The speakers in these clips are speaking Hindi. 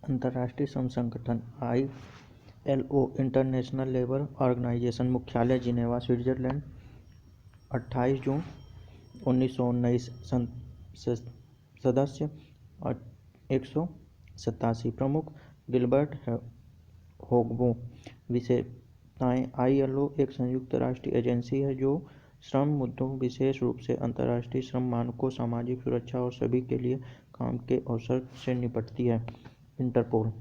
अंतर्राष्ट्रीय श्रम संगठन ILO इंटरनेशनल लेबर ऑर्गेनाइजेशन मुख्यालय जिनेवा, स्विट्जरलैंड। 28 जून 1919 सदस्य 187। प्रमुख गिलबर्ट होगबो। विशेषताएं। ILO एक संयुक्त राष्ट्रीय एजेंसी है जो श्रम मुद्दों, विशेष रूप से अंतर्राष्ट्रीय श्रम मानकों, सामाजिक सुरक्षा और सभी के लिए काम के अवसर से निपटती है। इंटरपोल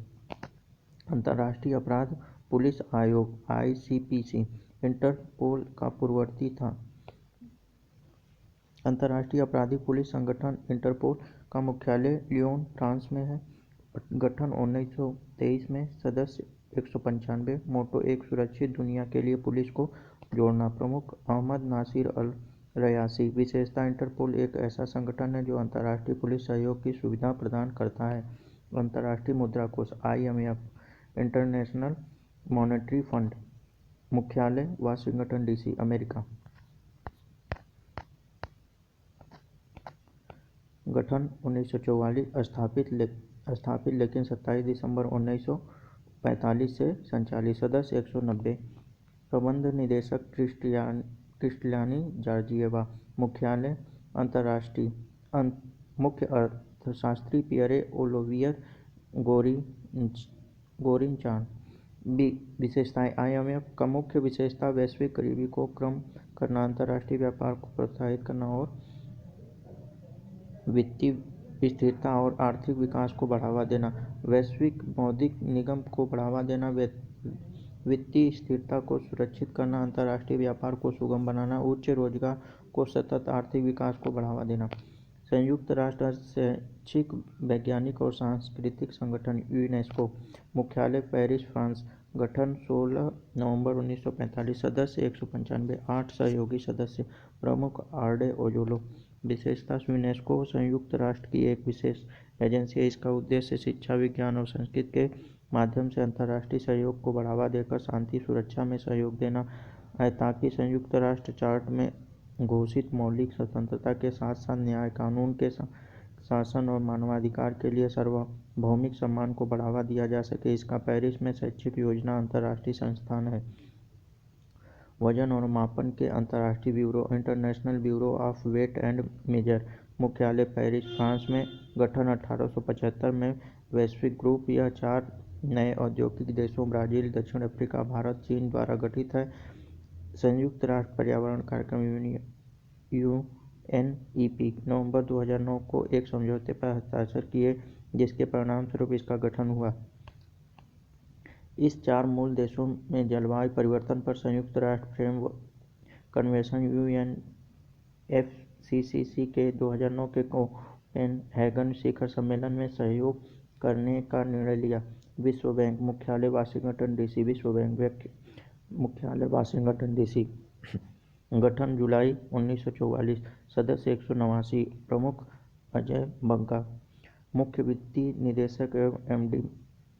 अंतर्राष्ट्रीय अपराध पुलिस आयोग ICPC इंटरपोल का पूर्ववर्ती था। अंतर्राष्ट्रीय आपराधिक पुलिस संगठन इंटरपोल का मुख्यालय लियोन, फ्रांस में है। गठन 1923 में। सदस्य 195। मोटो एक सुरक्षित दुनिया के लिए पुलिस को जोड़ना। प्रमुख अहमद नासिर अल रयासी। विशेषता। इंटरपोल एक ऐसा संगठन है जो अंतर्राष्ट्रीय पुलिस सहयोग की सुविधा प्रदान करता है। अंतर्राष्ट्रीय मुद्रा कोष IMF इंटरनेशनल मॉनेटरी फंड मुख्यालय वाशिंगटन DC, अमेरिका। गठन 1944। स्थापित लेकिन 27 दिसंबर 1945 से संचालित। सदस्य 190। प्रबंध निदेशक क्रिस्टियानी जॉर्जिएवा। मुख्यालय अंतर्राष्ट्रीय। मुख्य अर्थशास्त्री पियरे ओलिवियर गोरिंचान। विशेषताएं। IMF का मुख्य विशेषता वैश्विक गरीबी को कम करना, अंतर्राष्ट्रीय व्यापार को प्रोत्साहित करना और वित्तीय स्थिरता और आर्थिक विकास को बढ़ावा देना। वैश्विक बौद्धिक निगम को बढ़ावा देना, वित्तीय स्थिरता को सुरक्षित करना, अंतर्राष्ट्रीय व्यापार को सुगम बनाना, उच्च रोजगार को सतत आर्थिक विकास को बढ़ावा देना। संयुक्त राष्ट्र शैक्षिक, वैज्ञानिक और सांस्कृतिक संगठन यूनेस्को मुख्यालय पेरिस, फ्रांस। गठन 16 नवंबर 1945। सदस्य 195। 8 सहयोगी सदस्य। प्रमुख आर्डे ओजोलो। विशेषता। यूनेस्को संयुक्त राष्ट्र की एक विशेष एजेंसी है। इसका उद्देश्य शिक्षा, विज्ञान और संस्कृति के माध्यम से अंतर्राष्ट्रीय सहयोग को बढ़ावा देकर शांति सुरक्षा में सहयोग देना है, ताकि संयुक्त राष्ट्र चार्टर में घोषित मौलिक स्वतंत्रता के साथ साथ न्याय, कानून के शासन और मानवाधिकार के लिए सार्वभौमिक सम्मान को बढ़ावा दिया जा सके। इसका पेरिस में शैक्षिक योजना अंतर्राष्ट्रीय संस्थान है। वजन और मापन के अंतर्राष्ट्रीय bureau international bureau of weight and measure मुख्यालय पेरिस, फ्रांस में। गठन 1875 में। वैश्विक ग्रुप यह 4 नए औद्योगिक देशों ब्राजील, दक्षिण अफ्रीका, भारत, चीन द्वारा गठित है। संयुक्त राष्ट्र पर्यावरण कार्यक्रम UNEP नवंबर 2009 को एक समझौते पर हस्ताक्षर किए, जिसके परिणामस्वरूप इसका गठन हुआ। इस 4 मूल देशों में जलवायु परिवर्तन पर संयुक्त राष्ट्र फ्रेमवर्क कन्वेंशन UNFCCC के 2009 के कोपेनहेगन शिखर सम्मेलन में सहयोग करने का निर्णय लिया। विश्व बैंक मुख्यालय वाशिंगटन DC। विश्व बैंक मुख्यालय वाशिंगटन DC। गठन जुलाई 1944। सदस्य 189। प्रमुख अजय बंगा। मुख्य वित्तीय निदेशक एवं MD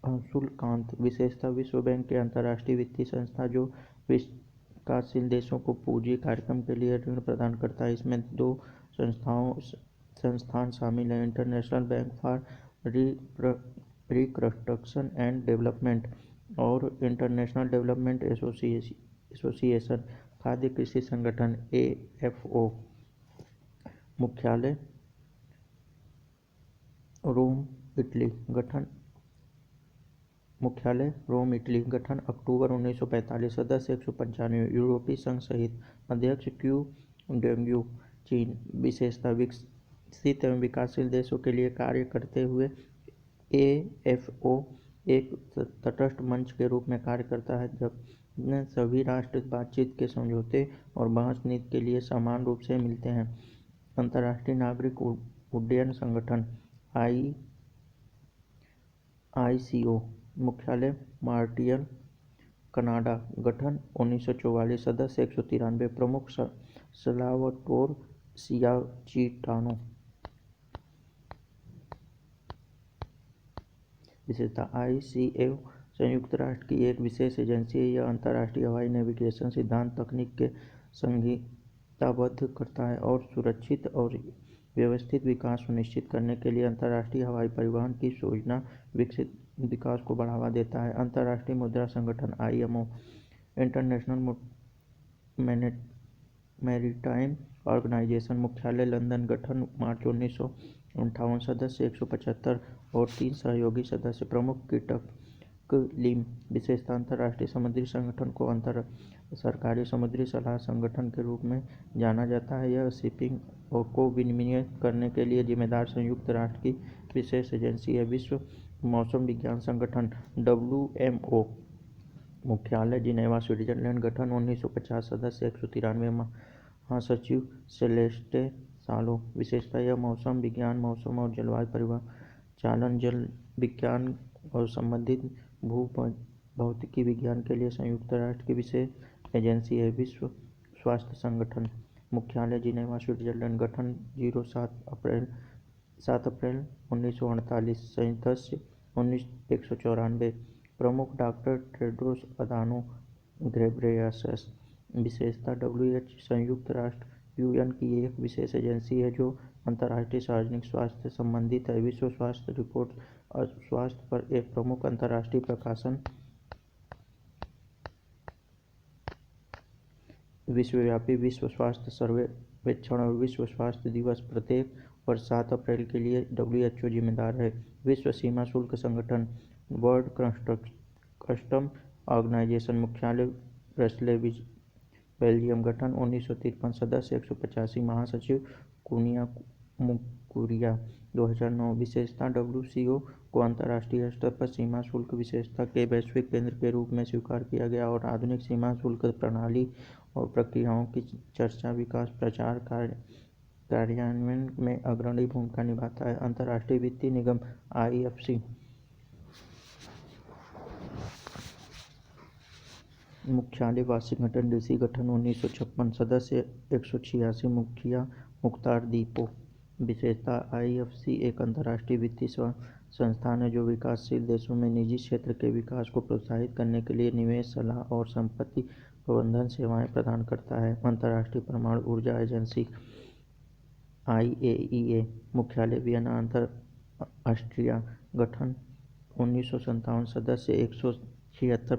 अंशुल कांत। विशेषता। विश्व बैंक के अंतर्राष्ट्रीय वित्तीय संस्था जो विकासशील देशों को पूंजी कार्यक्रम के लिए ऋण प्रदान करता है। इसमें 2 संस्थान शामिल हैं: international bank for reconstruction and development और इंटरनेशनल डेवलपमेंट एसोसिएशन। खाद्य कृषि संगठन AFO मुख्यालय रोम, इटली। गठन अक्टूबर 1945। सदस्य 195। यूरोपीय संघ सहित। अध्यक्ष क्यू डेंगू, चीन। विशेषता। विकसित एवं विकासशील देशों के लिए कार्य करते हुए AFO एक तटस्थ मंच के रूप में कार्य करता है, जब सभी राष्ट्र बातचीत के समझौते और बहस नीति के लिए समान रूप से मिलते हैं। अंतर्राष्ट्रीय नागरिक उड्डयन संगठन ICO मुख्यालय मॉन्ट्रियल, कनाडा। गठन 1944। सदस्य 193। प्रमुख सलावटोर सियाचिटानो। विशेषता। ICAO संयुक्त राष्ट्र की एक विशेष एजेंसी है। यह अंतर्राष्ट्रीय हवाई नेविगेशन सिद्धांत तकनीक के संहिताबद्ध करता है और सुरक्षित और व्यवस्थित विकास सुनिश्चित करने के लिए अंतर्राष्ट्रीय हवाई परिवहन की योजना विकसित विकास को बढ़ावा देता है। अंतर्राष्ट्रीय मुद्रा संगठन IMO इंटरनेशनल मैरीटाइम ऑर्गेनाइजेशन मुख्यालय लंदन, गठन मार्च 1958, सदस्य 175 और 3 सहयोगी सदस्य। प्रमुख कीटक लीम विशेषता अंतर्राष्ट्रीय समुद्री संगठन को अंतर सरकारी समुद्री सलाह संगठन के रूप में जाना जाता है। यह शिपिंग को विनियमित करने के लिए जिम्मेदार संयुक्त राष्ट्र की विशेष एजेंसी है। विश्व मौसम विज्ञान संगठन WMO मुख्यालय जिनेवा, स्विट्जरलैंड, गठन 1950, सदस्य 193, महासचिव सेलेस्टे सालो। विशेषता यह मौसम विज्ञान, मौसम और जलवायु परिचालन, जल विज्ञान और संबंधित भौतिकी विज्ञान के लिए संयुक्त राष्ट्र की विशेष एजेंसी है। विश्व स्वास्थ्य संगठन मुख्यालय जिनेवा, स्विट्जरलैंड, गठन 7 अप्रैल 1948, सदस्य 194। प्रमुख डॉक्टर टेड्रोस अधानो घेब्रेयेसस। विशेषता WHO संयुक्त राष्ट्र UN की एक विशेष एजेंसी है जो अंतर्राष्ट्रीय सार्वजनिक स्वास्थ्य से संबंधित है। विश्व स्वास्थ्य रिपोर्ट स्वास्थ्य पर एक प्रमुख अंतर्राष्ट्रीय प्रकाशन विश्वव्यापी विश्व स्वास्थ्य सर्वेक्षण और विश्व स्वास्थ्य दिवस प्रत्येक वर्ष 7 अप्रैल के लिए WHO जिम्मेदार है। विश्व सीमा शुल्क संगठन वर्ल्ड कस्टम ऑर्गेनाइजेशन मुख्यालय ब्रसेल्स, बेल्जियम, गठन 1953, सदस्य 185, महासचिव कुनिया मुकुरिया, 2009। विशेषता WCO को अंतर्राष्ट्रीय स्तर पर सीमा शुल्क व्यवस्था के वैश्विक केंद्र के रूप में स्वीकार किया गया और आधुनिक सीमा शुल्क प्रणाली और प्रक्रियाओं की चर्चा, विकास, प्रचार, कार्यान्वयन में अग्रणी भूमिका निभाता है। अंतर्राष्ट्रीय वित्तीय निगम IFC मुख्यालय वाशिंगटन DC, गठन 1956, सदस्य 186, मुखिया मुख्तार दीपो। विशेषता IFC एक अंतर्राष्ट्रीय वित्तीय संस्थान है जो विकासशील देशों में निजी क्षेत्र के विकास को प्रोत्साहित करने के लिए निवेश, सलाह और संपत्ति प्रबंधन सेवाएं प्रदान करता है। अंतर्राष्ट्रीय परमाणु ऊर्जा एजेंसी IAEA मुख्यालय वियना, ऑस्ट्रिया, गठन 1957, सदस्य 176,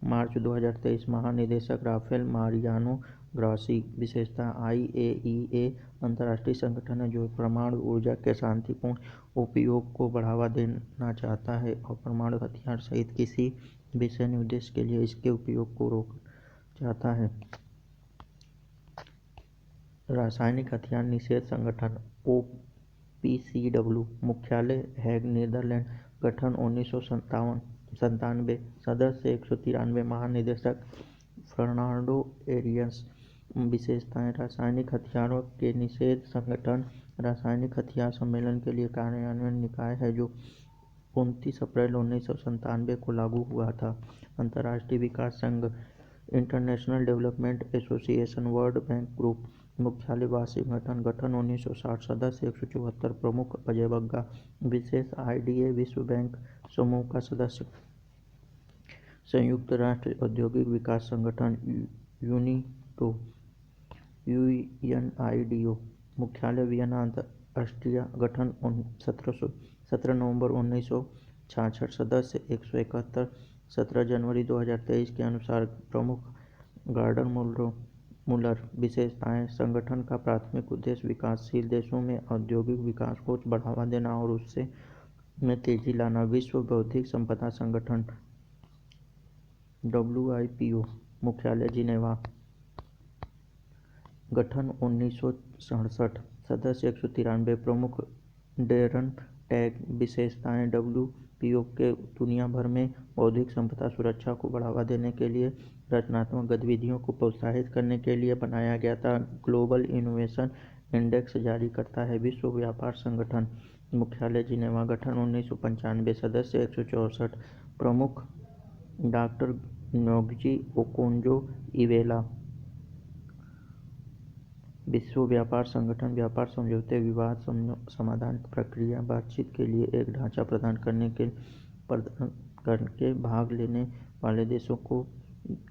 मार्च 2023, महानिदेशक राफेल मारियानो ग्रॉसी। विशेषता IAEA अंतर्राष्ट्रीय संगठन है जो परमाणु ऊर्जा के शांतिपूर्ण उपयोग को बढ़ावा देना चाहता है और परमाणु हथियार सहित किसी भी सैन्य उद्देश्य के लिए इसके उपयोग को रोकना चाहता है। रासायनिक हथियार निषेध संगठन OPCW मुख्यालय हैग, नीदरलैंड, गठन 1997, सदस्य 193, महानिदेशक फर्नांडो एरियस। विशेषताएं रासायनिक हथियारों के निषेध संगठन रासायनिक हथियार सम्मेलन के लिए कार्यान्वयन निकाय है जो 29 अप्रैल 1997 को लागू हुआ था। अंतर्राष्ट्रीय विकास संघ international development association, world bank group मुख्यालय वाशिंगटन, गठन 1960, सदस्य 174, प्रमुख अजय बग्गा। विशेष IDA विश्व बैंक समूह का सदस्य। संयुक्त राष्ट्र औद्योगिक विकास संगठन UNIDO मुख्यालय वियना, ऑस्ट्रिया, गठन 17 नवंबर 1966, सदस्य 171, 17 जनवरी 2023 के अनुसार प्रमुख गार्डन मुलर। विशेषताएं संगठन का प्राथमिक उद्देश्य विकासशील देशों में औद्योगिक विकास को बढ़ावा देना और उससे में तेजी लाना। विश्व बौद्धिक संपदा संगठन WIPO मुख्यालय जिनेवा, गठन 1967, सदस्य 193, प्रमुख डैरन टैग। विशेषताएं WPO के दुनिया भर में बौद्धिक संपदा सुरक्षा को बढ़ावा देने के लिए रचनात्मक गतिविधियों को प्रोत्साहित करने के लिए बनाया गया था। ग्लोबल इनोवेशन इंडेक्स जारी करता है। विश्व व्यापार संगठन मुख्यालय जिनेवा, गठन 1995, सदस्य 164, प्रमुख डॉक्टर न्योग्जी ओकोंजो-इवेला। विश्व व्यापार संगठन व्यापार समझौते, विवाद समाधान प्रक्रिया, बातचीत के लिए एक ढांचा प्रदान करके भाग लेने वाले देशों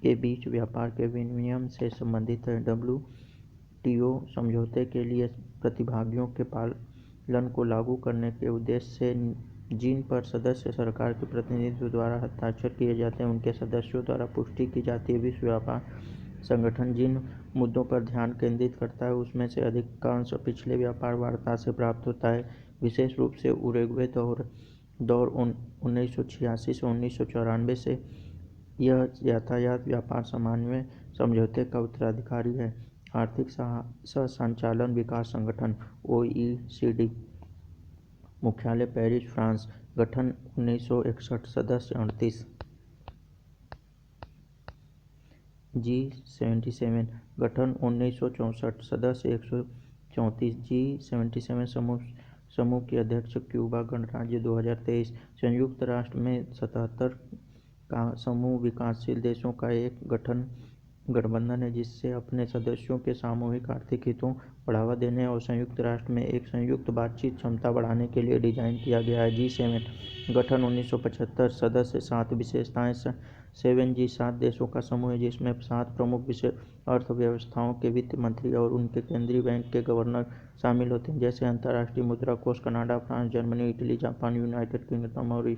के बीच व्यापार के विनियमन से संबंधित है। WTO समझौते के लिए प्रतिभागियों के पालन को लागू करने के उद्देश्य से जिन पर सदस्य सरकार के प्रतिनिधित्व द्वारा हस्ताक्षर किए जाते हैं उनके सदस्यों द्वारा पुष्टि की जाती है। विश्व व्यापार संगठन जिन मुद्दों पर ध्यान केंद्रित करता है उसमें से अधिकांश पिछले व्यापार वार्ता से प्राप्त होता है। विशेष रूप से उरुग्वे दौर 1986 से 1994 से यह यातायात व्यापार समन्वय समझौते का उत्तराधिकारी है। आर्थिक सह-संचालन विकास संगठन OECD, मुख्यालय पेरिस, फ्रांस, गठन 1961, सदस्य 38। G77, गठन 1964, सदस्य 134। G77 समूह की अध्यक्ष क्यूबा गणराज्य 2023। संयुक्त राष्ट्र में 77 का समूह विकासशील देशों का एक गठबंधन है जिससे अपने सदस्यों के सामूहिक आर्थिक हितों बढ़ावा देने और संयुक्त राष्ट्र में एक संयुक्त बातचीत क्षमता बढ़ाने के लिए डिजाइन किया गया है। G7, गठन 1975, सदस्य 7। विशेषताएं 7G 7 देशों का समूह है जिसमें 7 प्रमुख अर्थव्यवस्थाओं के वित्त मंत्री और उनके केंद्रीय बैंक के गवर्नर शामिल होते हैं, जैसे अंतर्राष्ट्रीय मुद्रा कोष, Canada, France, Germany, Italy, Japan, United kingdom और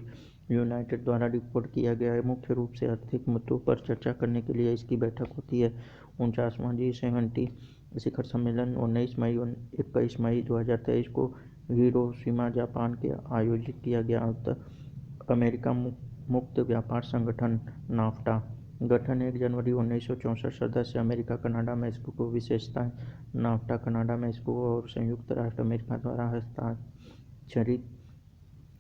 यूनाइटेड द्वारा रिपोर्ट किया गया है। मुख्य रूप से आर्थिक मुद्दों पर चर्चा करने के लिए इसकी बैठक होती है। 49वां G70 शिखर सम्मेलन 19 मई 21 मई 2023 को हिरोशिमा, जापान के आयोजित किया गया। अमेरिका मुक्त व्यापार संगठन नाफ्टा, गठन 1 जनवरी 1964, सदस्य अमेरिका, कनाडा, मेक्सिको। विशेषताएं नाफ्टा कनाडा, मेक्सिको और संयुक्त राष्ट्र अमेरिका द्वारा हस्ताक्षरित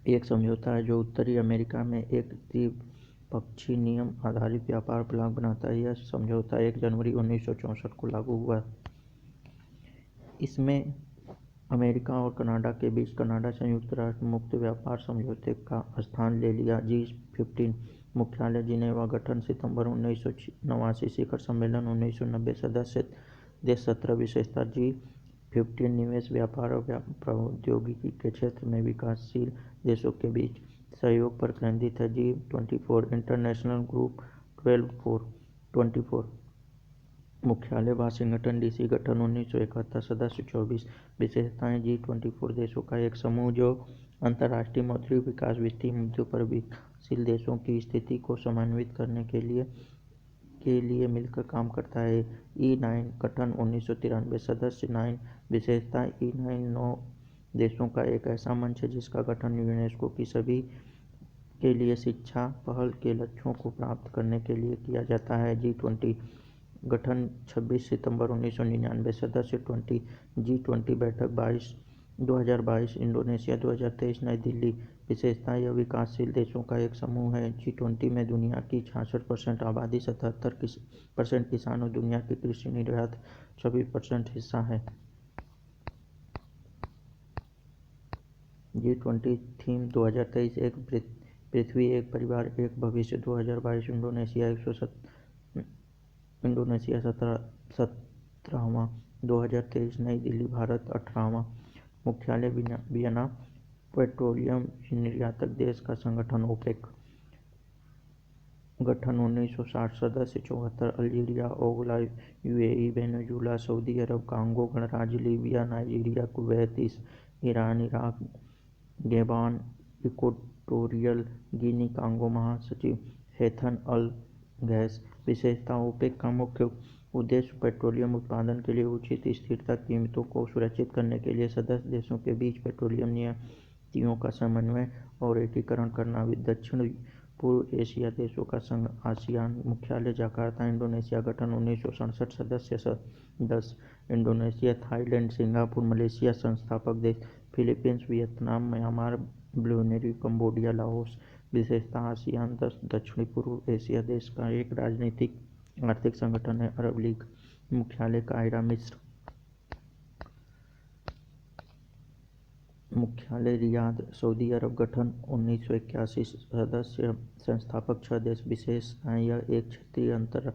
एक समझौता है जो उत्तरी अमेरिका में एक द्विपक्षीय नियम आधारित व्यापार ब्लॉक बनाता है। यह समझौता 1 जनवरी 1964 को लागू हुआ। इसमें अमेरिका और कनाडा के बीच कनाडा संयुक्त राष्ट्र मुक्त व्यापार समझौते का स्थान ले लिया। G15, मुख्यालय जिनेवा, गठन सितंबर 1989, शिखर सम्मेलन 1990, सदस्य देश 17। विशेषता G15 निवेश, व्यापार और प्रौद्योगिकी के क्षेत्र में विकासशील देशों के बीच सहयोग पर केंद्रित है। G24, इंटरनेशनल ग्रुप 24, मुख्यालय वाशिंगटन DC, गठन 1971, सदस्य 24। विशेषताएं G24 देशों का एक समूह जो अंतर्राष्ट्रीय मौद्रिक विकास वित्तीय मुद्दों पर विकासशील देशों की स्थिति को समन्वित करने के लिए मिलकर काम करता है। E9, गठन 1993, सदस्य 9। विशेषता E9 9 देशों का एक ऐसा मंच है जिसका गठन यूनेस्को की सभी के लिए शिक्षा पहल के लक्ष्यों को प्राप्त करने के लिए किया जाता है। G20, गठन 26 सितंबर 1999, सदस्य 20। G20 बैठक 2022, इंडोनेशिया 2023, नई दिल्ली। विशेषता यह विकासशील देशों का एक समूह है। G20 में दुनिया की 66% आबादी, 77% किसान और दुनिया की कृषि निर्यात 26% हिस्सा है। G20 थीम 2023, एक पृथ्वी, एक परिवार, एक भविष्य। 2022 इंडोनेशिया 17वां। 2023 नई दिल्ली, भारत 18वां। मुख्यालय वियना। पेट्रोलियम निर्यातक देश का संगठन OPEC, गठन 1960, सदस्य 74। Algeria, Angola, UAE, Venezuela, Saudi Arab, Congo गणराज्य, Libya, Nigeria, Kuwait, Iran, Iraq, Gabon, Equatorial Guinea, Congo. महासचिव हेथन अल गैस। विशेषता OPEC का मुख्य उद्देश्य पेट्रोलियम उत्पादन के लिए उचित स्थिरता कीमतों को सुरक्षित करने के लिए सदस्य देशों के बीच पेट्रोलियम नीतियों का समन्वय और एकीकरण करना। दक्षिण पूर्व एशिया देशों का संघ आसियान, मुख्यालय जकार्ता, इंडोनेशिया, गठन 1967, सदस्य 10। Indonesia, Thailand, Singapore, Malaysia. संस्थापक देश Philippines, Vietnam, Myanmar, Brunei, Cambodia, Laos. विशेषता आसियान 10 दक्षिण पूर्व एशिया देश का एक राजनीतिक आर्थिक संगठन है। अरब लीग, मुख्यालय काहिरा, मिस्र, मुख्यालय रियाद, सऊदी अरब, गठन 1981, सदस्य संस्थापक 6 देश। विशेषताएं यह एक क्षेत्रीय अंतर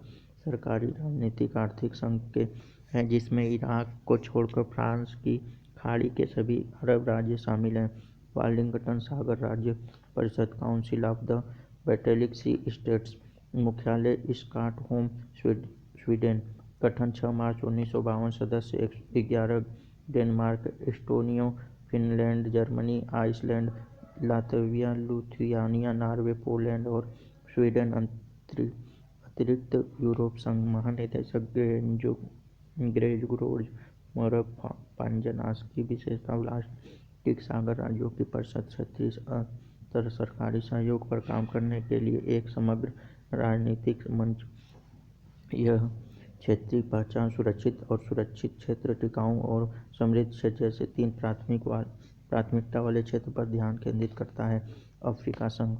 सरकारी राजनीतिक आर्थिक संघ के है जिसमें इराक को छोड़कर फ्रांस की खाड़ी के सभी अरब राज्य शामिल हैं। वार्लिंगटन सागर राज्य परिषद, council of the Baltic sea states, मुख्यालय स्टॉकहोम, स्वीडन, गठन 6 मार्च 1952, सदस्य 11। Denmark, Estonia, Finland, Germany, Iceland, Latvia, Lithuania, Norway, Poland और स्वीडन। अतिरिक्त यूरोप संघ महानिदेशक ग्रेगोर्ज मरपांजनास की विशेषता बाल्टिक सागर राज्यों की परिषद क्षेत्रीय अंतर सरकारी सहयोग पर काम करने के लिए एक समग्र राजनीतिक मंच। यह क्षेत्रीय पहचान, सुरक्षित और सुरक्षित क्षेत्र, टिकाऊ और समृद्ध क्षेत्र जैसे 3 प्राथमिकता वाले क्षेत्र पर ध्यान केंद्रित करता है। अफ्रीका संघ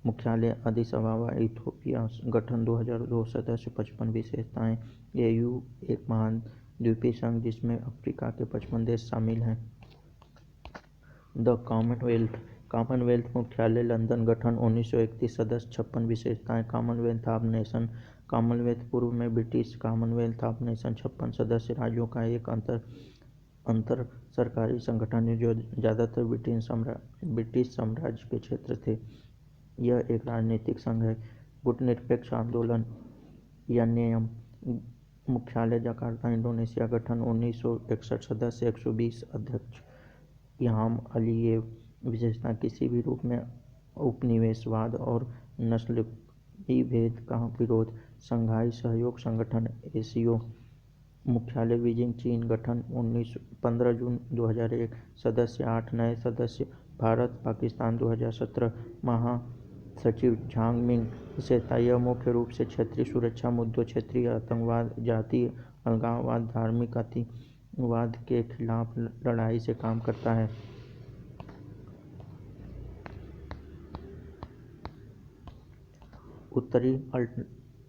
मुख्यालय अदिस अबाबा, इथियोपिया। गठन 2002। सदस्य 55। विशेषताएं। AU एक महाद्वीपीय संघ जिसमें अफ्रीका के 55 देश शामिल हैं। द कॉमनवेल्थ मुख्यालय लंदन। गठन 1931। सदस्य 56। विशेषताएं। Commonwealth of nation. कॉमनवेल्थ पूर्व में ब्रिटिश कॉमनवेल्थ ऑफ नेशन 56 सदस्य राज्यों का एक अंतर सरकारी संगठन है जो ज़्यादातर ब्रिटिश साम्राज्य के क्षेत्र थे। यह एक राजनीतिक संघ है। गुटनिरपेक्ष आंदोलन NAM मुख्यालय जकार्ता, इंडोनेशिया। गठन 1961। सदस्य 120। अध्यक्ष इल्हाम अलीयेव। विशेषता किसी भी रूप में उपनिवेशवाद और नस्ली भेद का विरोध। शंघाई सहयोग संगठन ASEAN मुख्यालय बीजिंग, चीन। गठन 15 जून 2001। सदस्य 8। नए सदस्य भारत, पाकिस्तान। 2017 महासचिव झांग मिंग। विशेषता यह मुख्य रूप से क्षेत्रीय सुरक्षा मुद्दों, क्षेत्रीय आतंकवाद, जातीय अलगाववाद, धार्मिक अतिवाद के खिलाफ लड़ाई से काम करता है। उत्तरी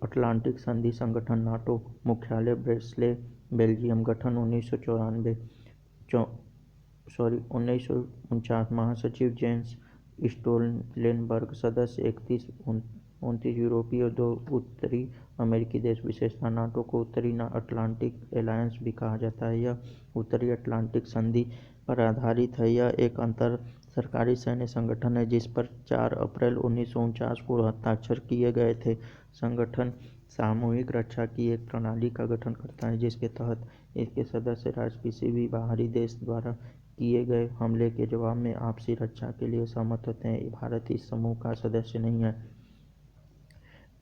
अटलांटिक संधि संगठन NATO मुख्यालय ब्रसेल्स, बेल्जियम। गठन 1949। महासचिव जेंस स्टोल्टेनबर्ग। सदस्य 31। 29 यूरोपीय और 2 उत्तरी अमेरिकी देश। विशेषता NATO को उत्तरी अटलांटिक एलायंस भी कहा जाता है। यह उत्तरी अटलांटिक संधि पर आधारित है। यह एक अंतर सरकारी सैन्य संगठन है जिस पर 4 अप्रैल 1949 को हस्ताक्षर किए गए थे। संगठन सामूहिक रक्षा की एक प्रणाली का गठन करता है जिसके तहत इसके सदस्य राज्य किसी भी बाहरी देश द्वारा किए गए हमले के जवाब में आपसी रक्षा के लिए सहमत होते हैं। भारत इस समूह का सदस्य नहीं है।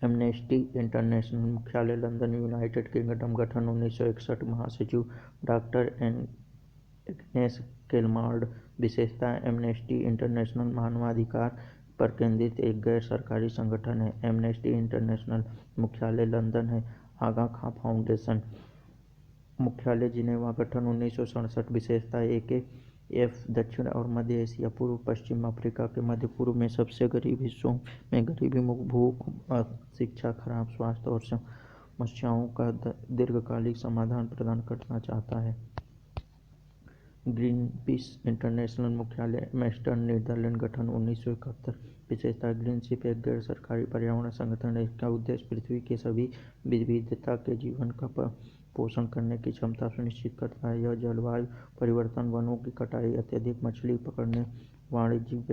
एमनेस्टी इंटरनेशनल मुख्यालय लंदन, यूनाइटेड किंगडम। गठन 1961। महासचिव डॉक्टर एग्नेस केलमार्ड। विशेषता एमनेस्टी इंटरनेशनल मानवाधिकार पर केंद्रित एक गैर सरकारी संगठन है। एमनेस्टी इंटरनेशनल मुख्यालय लंदन है। आगा खां फाउंडेशन मुख्यालय जिनेवा। गठन 1967। विशेषता AKF दक्षिण और मध्य एशिया, पूर्व पश्चिम अफ्रीका के मध्य पूर्व में सबसे गरीब हिस्सों में गरीबी, भूख, शिक्षा, खराब स्वास्थ्य और समस्याओं का दीर्घकालिक समाधान प्रदान करना चाहता है। ग्रीनपीस इंटरनेशनल मुख्यालय एम्स्टर्डम, नीदरलैंड। गठन 1971। विशेषता ग्रीनपीस एक गैर सरकारी पर्यावरण संगठन है। इसका उद्देश्य पृथ्वी के सभी विविधता के जीवन का पोषण करने की क्षमता सुनिश्चित करता है। यह जलवायु परिवर्तन, वनों की कटाई, अत्यधिक मछली पकड़ने, वाणिज्यिक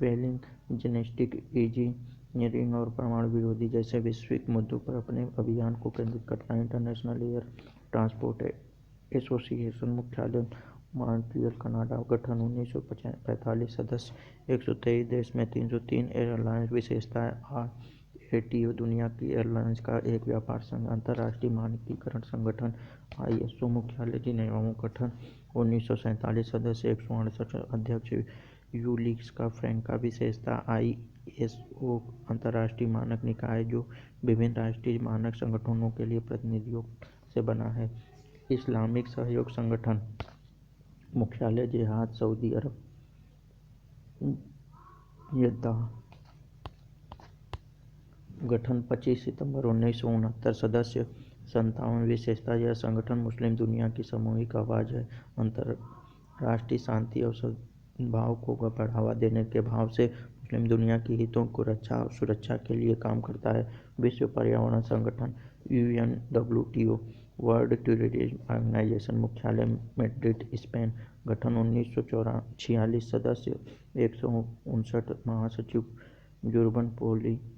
व्हेलिंग, जेनेटिक इंजीनियरिंग और परमाणु विरोधी जैसे वैश्विक मुद्दों पर अपने अभियान को केंद्रित करता है। इंटरनेशनल एयर ट्रांसपोर्ट एसोसिएशन मुख्यालय मॉन्ट्रियल, कनाडा। गठन 1945। सदस्य 123 देश में 303 एयरलाइंस। विशेषताएं IATA दुनिया की एयरलाइंस का एक व्यापार संघ। अंतर्राष्ट्रीय मानकीकरण संगठन ISO मुख्यालय जिनेवा। गठन 1947। सदस्य 168। अध्यक्ष यूलिका फ्रैंका। विशेषता ISO अंतर्राष्ट्रीय मानक निकाय जो विभिन्न राष्ट्रीय मानक संगठनों के लिए प्रतिनिधियों से बना है। इस्लामिक सहयोग संगठन मुख्यालय जिहाद, सऊदी अरब, यद्दाह। गठन 25 सितंबर 1969। सदस्य 57। विशेषता यह संगठन मुस्लिम दुनिया की सामूहिक आवाज़ है। अंतर्राष्ट्रीय शांति और सद्भाव को बढ़ावा देने के भाव से मुस्लिम दुनिया की हितों को रक्षा और सुरक्षा के लिए काम करता है। विश्व पर्यावरण संगठन UNWTO वर्ल्ड टूरिज्म ऑर्गेनाइजेशन मुख्यालय मैड्रिड, स्पेन। गठन 1946। सदस्य 159। महासचिव जुर्बन पोलिकासविलियो।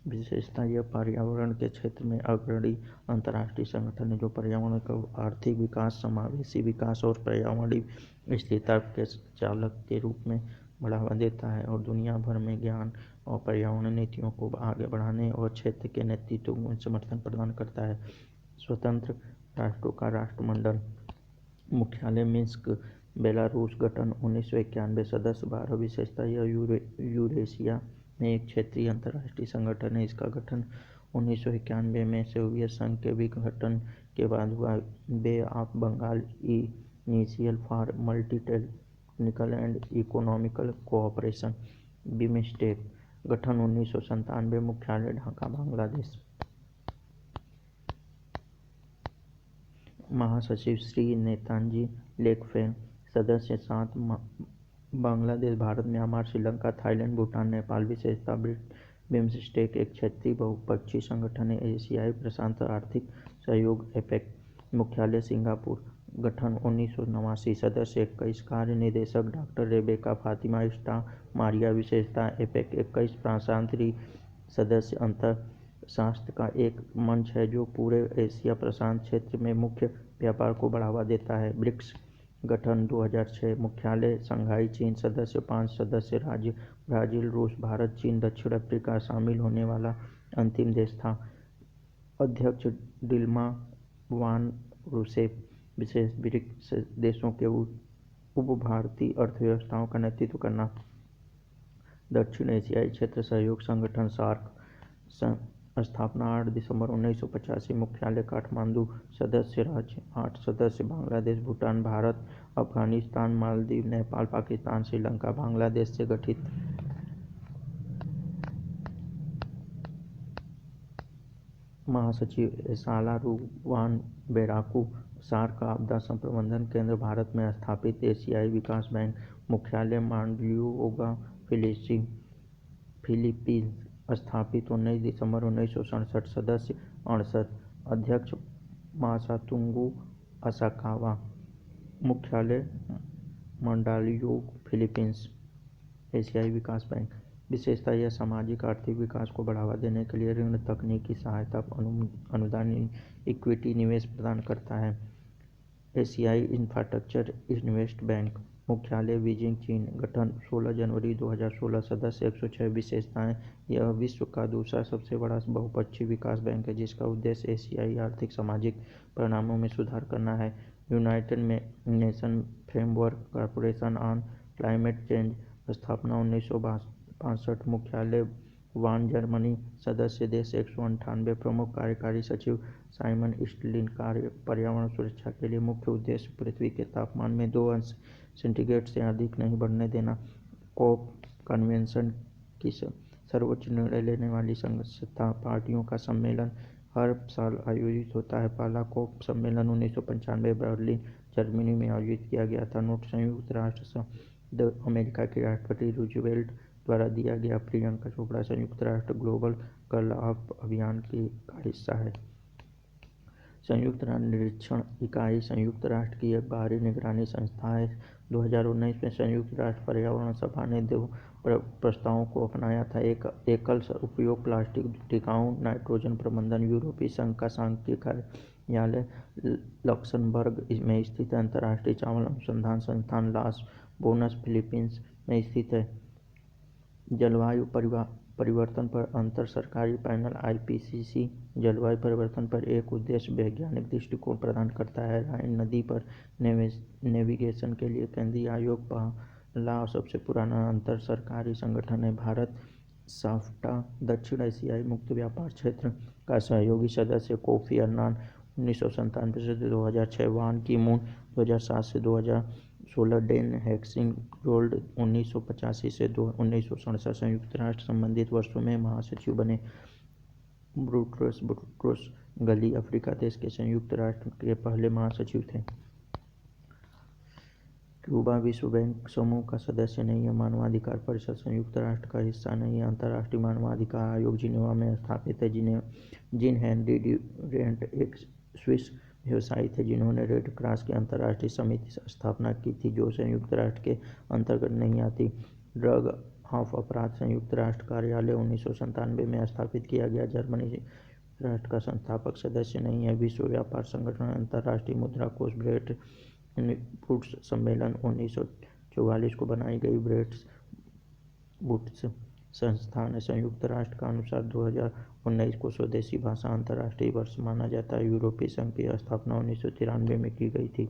विशेषता यह पर्यावरण के क्षेत्र में अग्रणी अंतर्राष्ट्रीय संगठन है जो पर्यावरण को आर्थिक विकास, समावेशी विकास और पर्यावरणीय स्थिरता के चालक के रूप में बढ़ावा देता है और दुनिया भर में ज्ञान और पर्यावरण नीतियों को आगे बढ़ाने और क्षेत्र के नेतृत्व में समर्थन प्रदान करता है। स्वतंत्र राष्ट्रों का राष्ट्रमंडल, मुख्यालय मिन्स्क, बेलारूस। गठन 1991। सदस्य 12। विशेषता यह यूरेशिया में एक क्षेत्रीय अंतर्राष्ट्रीय संगठन है। इसका गठन 1991 में सोवियत संघ के विघटन के बाद हुआ। Bay of Bengal initial for multi technical and economical cooperation, BIMSTEC. गठन 1997। मुख्यालय ढाका, बांग्लादेश। महासचिव श्री नेताजी लेकफेन। सदस्य 7। Bangladesh, Bharat, Myanmar, Sri Lanka, Thailand, Bhutan, Nepal. विशेषता बिम्स्टेक एक क्षेत्रीय बहुपक्षीय संगठन है। एशियाई प्रशांत आर्थिक सहयोग, एपेक। मुख्यालय सिंगापुर। गठन 1989। सदस्य 21। कार्य निदेशक डॉ. रेबेका फातिमा स्टा मारिया। विशेषता एपेक 21 प्रशांतरी सदस्य अर्थशास्त्र का एक मंच है जो पूरे एशिया प्रशांत क्षेत्र में मुख्य व्यापार को बढ़ावा देता है। ब्रिक्स। गठन 2006। मुख्यालय शंघाई, चीन। सदस्य 5 सदस्य राज्य ब्राजील, रूस, भारत, चीन, दक्षिण अफ्रीका शामिल होने वाला अंतिम देश था। अध्यक्ष डिल्मा वान रूसेफ। विशेष ब्रिक्स देशों के उभरती अर्थव्यवस्थाओं का नेतृत्व करना। दक्षिण एशियाई क्षेत्र सहयोग संगठन, सार्क। स्थापना 8 दिसंबर 1985। मुख्यालय काठमांडू। सदस्य राज्य 8 सदस्य बांग्लादेश, भूटान, भारत, अफगानिस्तान, मालदीव, नेपाल, पाकिस्तान, श्रीलंका। बांग्लादेश से गठित। महासचिव एसाला रुवान बेराकू। सार्क आपदा प्रबंधन केंद्र, भारत में स्थापित। एशियाई विकास बैंक। मुख्यालय मांडलियोगा, फिलीपींस। स्थापित 19 दिसंबर 1967। सदस्य 68। अध्यक्ष मासातुंगु असाकावा। मुख्यालय मंडालियोग, फिलीपींस। एशियाई विकास बैंक। विशेषता यह सामाजिक आर्थिक विकास को बढ़ावा देने के लिए ऋण, तकनीकी सहायता, अनुदान, इक्विटी निवेश प्रदान करता है। एशियाई इंफ्रास्ट्रक्चर इन्वेस्ट बैंक। मुख्यालय बीजिंग, चीन। गठन 16 जनवरी 2016। सदस्य 106। विशेषताएं यह विश्व का दूसरा सबसे बड़ा बहुपक्षीय विकास बैंक है जिसका उद्देश्य एशियाई आर्थिक सामाजिक परिणामों में सुधार करना है। United nation framework corporation on climate change. स्थापना 1962। मुख्यालय वान, जर्मनी। सदस्य देश 198। प्रमुख कार्यकारी सचिव साइमन स्टिलिन। कार्य पर्यावरण सुरक्षा के लिए मुख्य उद्देश्य पृथ्वी के तापमान में 2 अंश सेंटीग्रेड से अधिक नहीं बढ़ने देना। कॉप कन्वेंशन की सर्वोच्च निर्णय लेने वाली संस्था। पार्टियों का सम्मेलन हर साल आयोजित होता है। पहला कॉप सम्मेलन 1995 बर्लिन, जर्मनी में आयोजित किया गया था। नोट संयुक्त राष्ट्र संघ अमेरिका के राष्ट्रपति रूजवेल्ट द्वारा दिया गया। प्रियंका चोपड़ा संयुक्त राष्ट्र ग्लोबल गर्ल ऑफ अभियान का हिस्सा है। संयुक्त राष्ट्र निरीक्षण इकाई संयुक्त राष्ट्र की एक बाहरी निगरानी संस्था है। 2019 में संयुक्त राष्ट्र पर्यावरण सभा ने 2 प्रस्तावों को अपनाया था। एक एकल उपयोग प्लास्टिक टिकाऊ नाइट्रोजन प्रबंधन। यूरोपीय संघ का सांख्यिकी कार्यालय लक्समबर्ग में स्थित है। अंतर्राष्ट्रीय चावल अनुसंधान संस्थान लास बोनस, फिलीपींस में स्थित है। जलवायु परिवर्तन पर अंतर सरकारी पैनल IPCC जलवायु परिवर्तन पर एक उद्देश्य वैज्ञानिक दृष्टिकोण प्रदान करता है। राइन नदी पर नेविगेशन के लिए केंद्रीय आयोग पहला और सबसे पुराना अंतर सरकारी संगठन है। भारत साफ्टा दक्षिण एशियाई मुक्त व्यापार क्षेत्र का सहयोगी सदस्य। कोफी अन्नान 1997 से 2006। वान की मून 2007 से 2016। डेन हेक्सिंगरोल्ड 1985 से 1967। संयुक्त राष्ट्र संबंधित वर्षों में महासचिव बने। बुट्रोस गली अफ्रीका देश के संयुक्त राष्ट्र के पहले महासचिव थे। क्यूबा विश्व बैंक समूह का सदस्य नहीं है। मानवाधिकार परिषद संयुक्त राष्ट्र का हिस्सा नहीं है। अंतर्राष्ट्रीय मानवाधिकार आयोग जिनेवा में स्थापित है। जीन हेनरी ड्यूरेंट एक स्विस व्यवसायी थे जिन्होंने रेड क्रॉस की अंतर्राष्ट्रीय समिति स्थापना की थी जो संयुक्त राष्ट्र के अंतर्गत नहीं आती। ड्रग ऑफ अपराध संयुक्त राष्ट्र कार्यालय 1997 में स्थापित किया गया। जर्मनी राष्ट्र का संस्थापक सदस्य नहीं है। विश्व व्यापार संगठन, अंतर्राष्ट्रीय मुद्रा कोष, ब्रेटन वुड्स सम्मेलन 1944 को बनाई गई ब्रेटन वुड्स संस्थान है। संयुक्त राष्ट्र के अनुसार 2019 को स्वदेशी भाषा अंतर्राष्ट्रीय वर्ष माना जाता है। यूरोपीय संघ की स्थापना 1993 में की गई थी।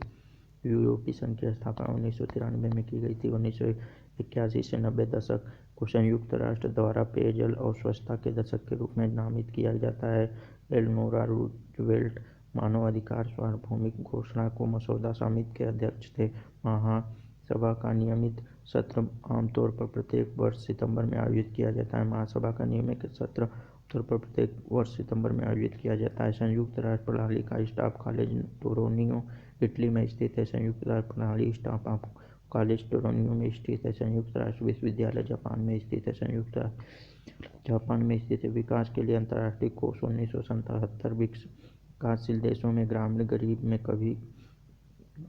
यूरोपीय संघ की स्थापना 1993 में की गई थी। 1981 से 90 दशक को संयुक्त राष्ट्र द्वारा पेयजल और स्वच्छता के दशक के रूप में नामित किया जाता है। एलेनोरा रूजवेल्ट मानव अधिकार सार्वभौमिक घोषणा को मसौदा समिति के अध्यक्ष थे। महासभा का नियमित सत्र आमतौर पर प्रत्येक वर्ष सितंबर में आयोजित किया जाता है। महासभा का नियमित सत्र आमतौर पर प्रत्येक वर्ष सितंबर में आयोजित किया जाता है। संयुक्त राष्ट्र प्रणाली का स्टाफ कॉलेज टोरोनियो इटली में स्थित है। संयुक्त राष्ट्र प्रणाली स्टाफ कॉलेज टोरोनियो में स्थित है। संयुक्त राष्ट्र विश्वविद्यालय जापान में स्थित है। संयुक्त राष्ट्र जापान में स्थित है। विकास के लिए अंतर्राष्ट्रीय कोष 1977 विकासशील देशों में ग्रामीण गरीबी में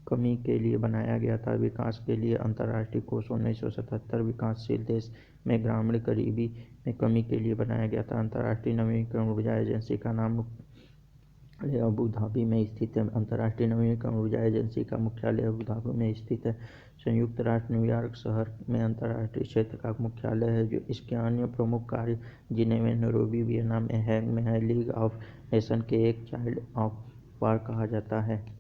कमी के लिए बनाया गया था। विकास के लिए अंतर्राष्ट्रीय कोष 1977 विकासशील देश में ग्रामीण गरीबी में कमी के लिए बनाया गया था। अंतर्राष्ट्रीय नवीकरण ऊर्जा एजेंसी का नाम अबू धाबी में स्थित है। अंतर्राष्ट्रीय नवीकरण ऊर्जा एजेंसी का मुख्यालय अबू धाबी में स्थित है। संयुक्त राष्ट्र न्यूयॉर्क शहर में अंतर्राष्ट्रीय क्षेत्र का मुख्यालय है। जो इसके अन्य प्रमुख कार्य जिनेवा, नैरोबी, वियना में हैग में है। लीग ऑफ नेशन के एक चाइल्ड ऑफ वार कहा जाता है।